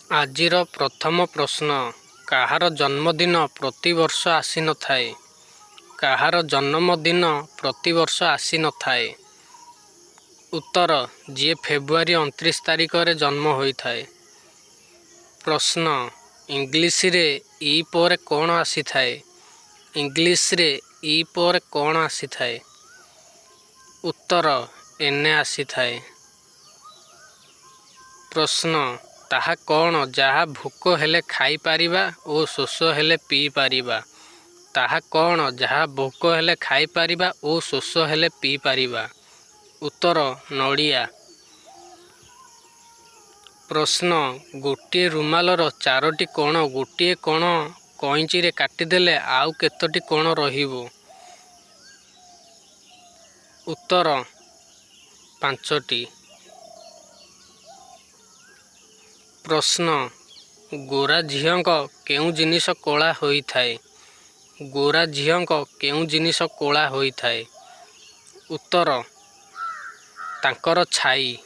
ଆଜିର ପ୍ରଥମ ପ୍ରଶ୍ନ, କାହାର ଜନ୍ମଦିନ ପ୍ରତିବର୍ଷ ଆସିନଥାଏ? କାହାର ଜନ୍ମଦିନ ପ୍ରତିବର୍ଷ ଆସିନଥାଏ? ଉତ୍ତର, ଯିଏ ଫେବୃଆରୀ 29 ତାରିଖରେ ଜନ୍ମ ହୋଇଥାଏ। ପ୍ରଶ୍ନ, ଇଂଲିଶରେ ଇ ପରେ କ'ଣ ଆସିଥାଏ? ଇଂଲିଶରେ ଇ ପରେ କ'ଣ ଆସିଥାଏ? ଉତ୍ତର, ଏନ୍ ଆସିଥାଏ। ପ୍ରଶ୍ନ, ତାହା କ'ଣ ଯାହା ଭୋକ ହେଲେ ଖାଇପାରିବା ଓ ଶୋଷ ହେଲେ ପିଇପାରିବା? ତାହା କ'ଣ ଯାହା ଭୋକ ହେଲେ ଖାଇପାରିବା ଓ ଶୋଷ ହେଲେ ପିଇପାରିବା? ଉତ୍ତର, ନଡ଼ିଆ। ପ୍ରଶ୍ନ, ଗୋଟିଏ ରୁମାଲର 4ଟି କୋଣ ଗୋଟିଏ କୋଣ କଇଞ୍ଚିରେ କାଟିଦେଲେ ଆଉ କେତୋଟି କୋଣ ରହିବ? ଉତ୍ତର, 5ଟି। ପ୍ରଶ୍ନ, ଗୋରା ଝିଅଙ୍କ କେଉଁ ଜିନିଷ କଳା ହୋଇଥାଏ? ଗୋରା ଝିଅଙ୍କ କେଉଁ ଜିନିଷ କଳା ହୋଇଥାଏ? ଉତ୍ତର, ତାଙ୍କର ଛାଇ।